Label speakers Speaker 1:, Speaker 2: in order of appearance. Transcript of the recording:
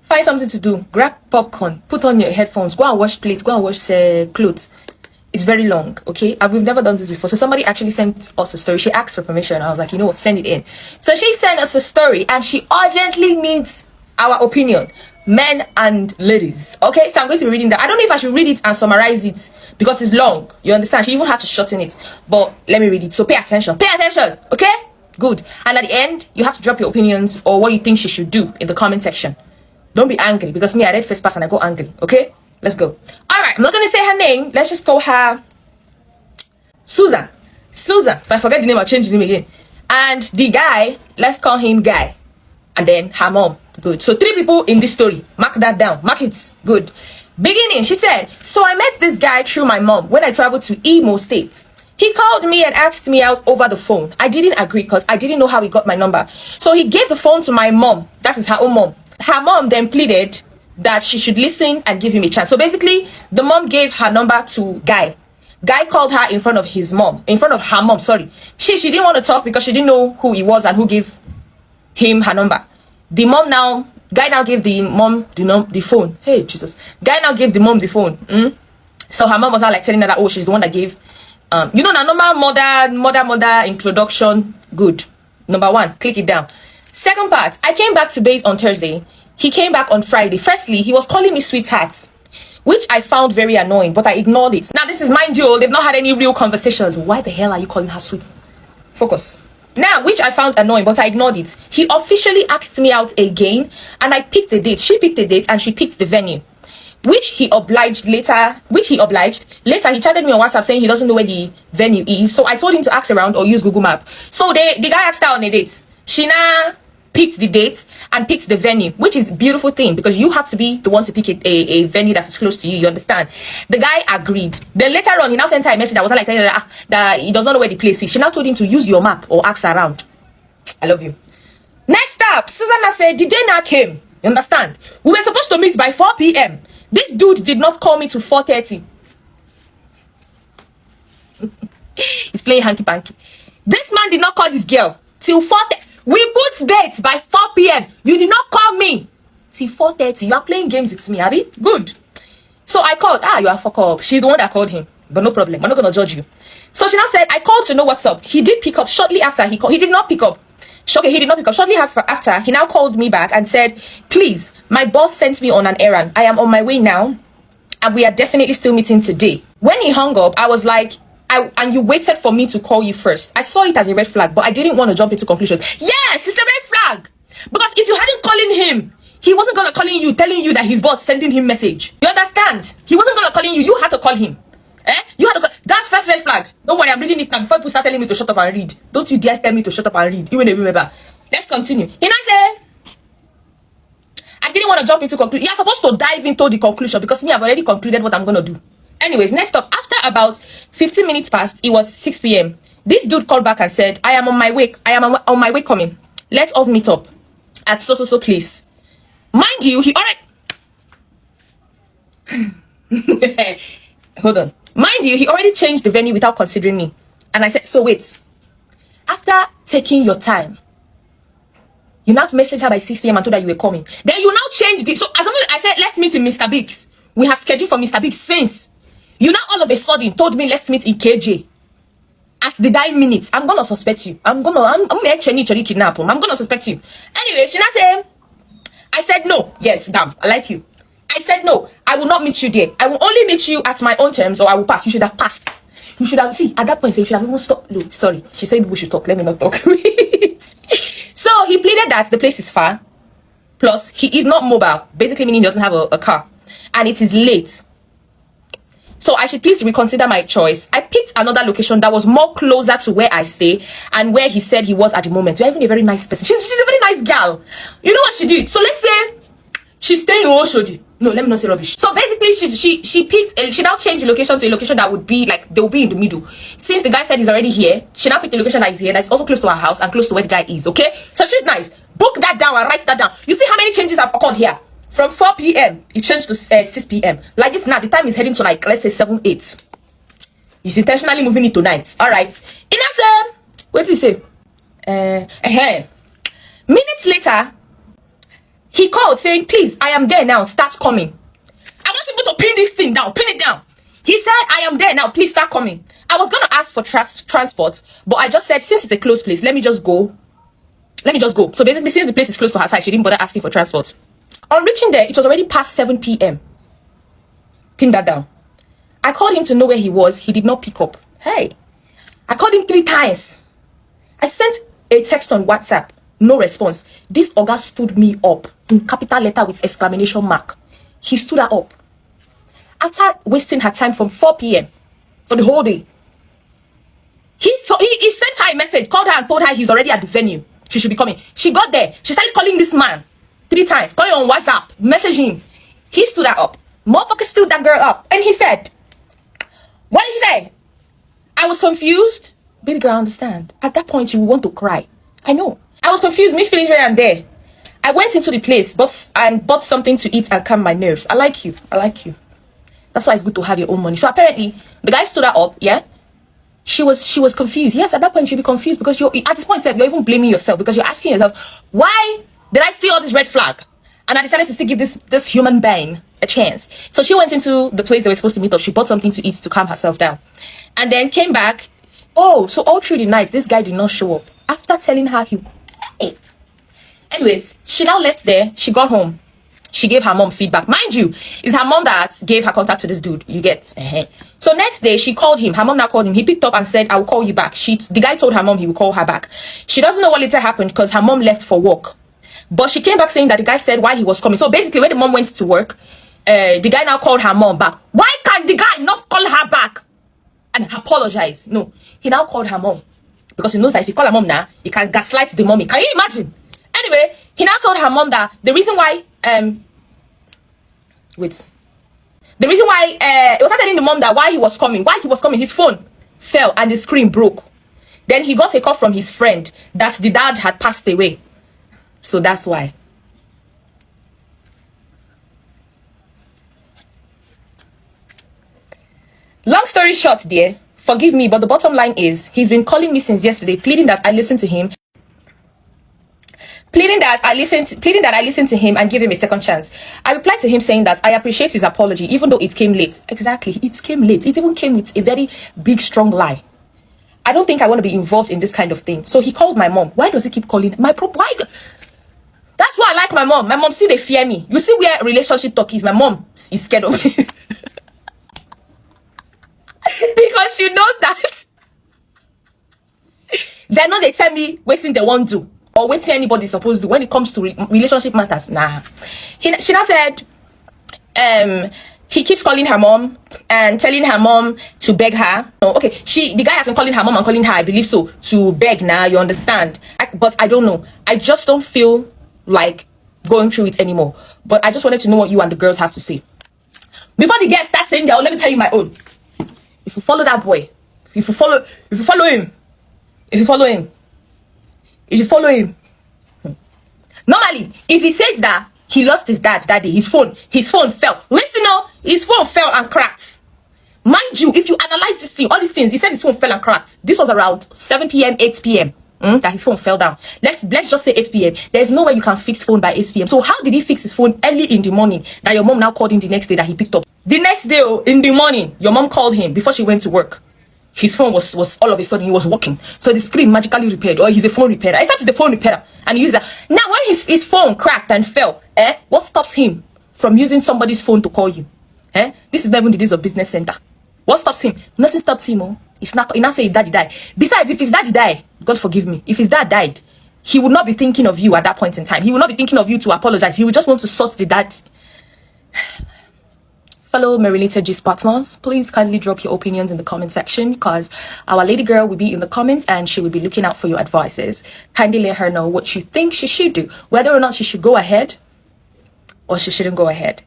Speaker 1: Find something to do. Grab popcorn. Put on your headphones. Go and wash plates. Go and wash clothes. It's very long, okay? And we've never done this before. So somebody actually sent us a story. She asked for permission. I was like, you know what? Send it in. So she sent us a story and she urgently needs our opinion. Men and ladies. Okay? So I'm going to be reading that. I don't know if I should read it and summarize it because it's long. You understand? She even had to shorten it. But let me read it. So pay attention. Pay attention. Okay? Good. And at the end, you have to drop your opinions or what you think she should do in the comment section. Don't be angry because me, I read first person, I go angry. Okay? Let's go. All right. I'm not going to say her name. Let's just call her Susan. Susan. If I forget the name, I'll change the name again. And the guy, let's call him Guy. And then her mom. Good. So 3 people in this story. Mark that down. Mark it. Good. Beginning. She said, so I met this guy through my mom when I traveled to Imo State. He called me and asked me out over the phone. I didn't agree because I didn't know how he got my number. So he gave the phone to my mom. That is her own mom. Her mom then pleaded that she should listen and give him a chance. So basically, the mom gave her number to Guy. Guy called her in front of his mom. In front of her mom, sorry. She didn't want to talk because she didn't know who he was and who gave him her number. The mom now, Guy now gave the mom the phone. Hey, Jesus. Guy now gave the mom the phone. So her mom was now like telling her that, oh, she's the one that gave, you know, normal mother introduction. Good. Number 1, click it down. Second part, I came back to base on Thursday. He came back on Friday. Firstly, he was calling me sweetheart, which I found very annoying, but I ignored it. Now, this is, mind you, they've not had any real conversations. Why the hell are you calling her sweet? Focus. Now, which I found annoying, but I ignored it. He officially asked me out again, and I picked the date. She picked the date, and she picked the venue, which he obliged. Later, he chatted me on WhatsApp saying he doesn't know where the venue is. So I told him to ask around or use Google Map. So the guy asked her on a date. She now picked the date and picked the venue, which is a beautiful thing because you have to be the one to pick a venue that is close to you. You understand? The guy agreed. Then later on, he now sent her a message that was like that he does not know where the place is. She now told him to use your map or ask around. I love you. Next up, Susanna said the day now came. You understand? We were supposed to meet by 4 p.m. This dude did not call me to 4:30. He's playing hanky panky. This man did not call this girl till 4:30. We put date by 4 p.m. You did not call me till 4:30. You are playing games with me, Abby. Good. So I called. You are fuck up. She's the one that called him. But no problem. I'm not going to judge you. So she now said, I called to know what's up. He did pick up shortly after he called. He did not pick up. Okay, he did not pick up. Shortly after, he now called me back and said, please, my boss sent me on an errand. I am on my way now. And we are definitely still meeting today. When he hung up, I was like, and you waited for me to call you first. I saw it as a red flag, but I didn't want to jump into conclusions. Yes, it's a red flag. Because if you hadn't calling him, he wasn't gonna calling you, telling you that his boss sending him message. You understand? He wasn't gonna calling you. You had to call him. You had to call. That's first red flag. Don't worry, I'm reading it now. Before people start telling me to shut up and read, don't you dare tell me to shut up and read. You will remember. Let's continue. He now said, I didn't want to jump into conclusion. You're supposed to dive into the conclusion because me, I've already concluded what I'm gonna do. Anyways, next up, after about 15 minutes passed, it was 6 p.m. This dude called back and said, I am on my way. I am on my way coming. Let us meet up at so place. Mind you, he already... Hold on. Mind you, he already changed the venue without considering me. And I said, so wait. After taking your time, you now messaged her by 6 p.m. and told her you were coming. Then you now changed it. So as I said, let's meet in Mr. Biggs. We have scheduled for Mr. Biggs since. You now all of a sudden told me let's meet in KJ. At the dying minutes, I'm gonna suspect you. I'm gonna kidnap him. I'm gonna suspect you. Anyway, she now said, I said no. Yes, damn, I like you. I said no, I will not meet you there. I will only meet you at my own terms or I will pass. You should have passed. You should have, see, at that point, you should have even stopped. No, sorry, she said we should talk. Let me not talk. So he pleaded that the place is far. Plus, he is not mobile. Basically meaning he doesn't have a car. And it is late. So I should please reconsider my choice. I picked another location that was more closer to where I stay and where he said he was at the moment. You're even a very nice person. She's a very nice girl. You know what she did? So let's say she's staying in Oshodi. No, let me not say rubbish. So basically, she picked, she now changed the location to a location that would be like, they will be in the middle. Since the guy said he's already here, she now picked the location that is here, that's also close to her house and close to where the guy is, okay? So she's nice. Book that down and write that down. You see how many changes have occurred here? From 4 p.m., it changed to 6 p.m. Like this now, the time is heading to like, let's say 7, 8. He's intentionally moving it to nights. All right. What do you say? Minutes later, He called saying, please, I am there now, start coming. I want people to pin this thing down, pin it down. He said, I am there now, please start coming. I was going to ask for transport, but I just said, since it's a close place, let me just go. So basically, since the place is close to her side, she didn't bother asking for transport. On reaching there, it was already past 7 p.m. Pin that down. I called him to know where he was. He did not pick up. Hey, I called him 3 times. I sent a text on WhatsApp. No response. This Oga stood me up in capital letter with exclamation mark. He stood her up. After wasting her time from 4 p.m. for the whole day. He sent her a message, called her and told her he's already at the venue. She should be coming. She got there. She started calling this man 3 times. Calling on WhatsApp. Messaging him. He stood her up. Motherfucker stood that girl up. And he said, what did she say? I was confused. Baby girl, understand. At that point, you want to cry. I know. I was confused. Me feeling here and there. I went into the place and bought something to eat and calm my nerves. I like you. That's why it's good to have your own money. So apparently, the guy stood her up, yeah? She was confused. Yes, at that point, she'd be confused because at this point, you're even blaming yourself because you're asking yourself, why did I see all this red flag? And I decided to still give this human being a chance. So she went into the place they were supposed to meet up. She bought something to eat to calm herself down. And then came back. Oh, so all through the night, this guy did not show up. After telling her hey. Anyways, she now left there. She got home. She gave her mom feedback. Mind you, it's her mom that gave her contact to this dude. You get? So next day, she called him. Her mom now called him. He picked up and said, I will call you back. The guy told her mom he will call her back. She doesn't know what later happened because her mom left for work. But she came back saying that the guy said why he was coming. So basically, when the mom went to work, the guy now called her mom back. Why can't the guy not call her back and apologize? No, he now called her mom because he knows that if he call her mom now, he can gaslight the mommy. Can you imagine? Anyway, he now told her mom that the reason why it was telling the mom that why he was coming, his phone fell and the screen broke. Then he got a call from his friend that the dad had passed away. So that's why. Long story short, dear, forgive me, but the bottom line is he's been calling me since yesterday, pleading that I listen to him. Pleading that I listen to him and give him a second chance. I replied to him saying that I appreciate his apology, even though it came late. Exactly, it came late. It even came with a very big, strong lie. I don't think I want to be involved in this kind of thing. So he called my mom. Why does he keep calling? Why? That's why I like my mom. My mom, see, they fear me. You see where relationship talk is. My mom is scared of me. Because she knows that they're not, they tell me waiting they won't do. Or waiting anybody's supposed to do when it comes to relationship matters. Nah. She now said, he keeps calling her mom and telling her mom to beg her. Oh, okay, the guy has been calling her mom and calling her, I believe so, to beg now, you understand. But I don't know. I just don't feel like going through it anymore. But I just wanted to know what you and the girls have to say. Before the guests start saying that, let me tell you my own. If you follow that boy, if you follow him, normally, if he says that he lost his dad that day, his phone fell. Listen, no, his phone fell and cracked. Mind you, if you analyze this thing, all these things, he said his phone fell and cracked. This was around 7 p.m., 8 p.m. That his phone fell down. Let's just say 8 p.m. There's no way you can fix phone by 8 p.m. So how did he fix his phone early in the morning that your mom now called him the next day that he picked up? The next day in the morning, your mom called him before she went to work. His phone was all of a sudden, he was working. So the screen magically repaired, or he's a phone repairer. Except he's the phone repairer and he uses that. Now when his phone cracked and fell, what stops him from using somebody's phone to call you? This is not even the days of business center. What stops him? Nothing stops him. Oh. It's not. He now say his daddy died. Besides, if his daddy died, God forgive me, if his dad died, he would not be thinking of you at that point in time. He would not be thinking of you to apologize. He would just want to sort the dad. Fellow Marinated Gist partners, please kindly drop your opinions in the comment section because our lady girl will be in the comments and she will be looking out for your advices. Kindly let her know what you think she should do, whether or not she should go ahead or she shouldn't go ahead.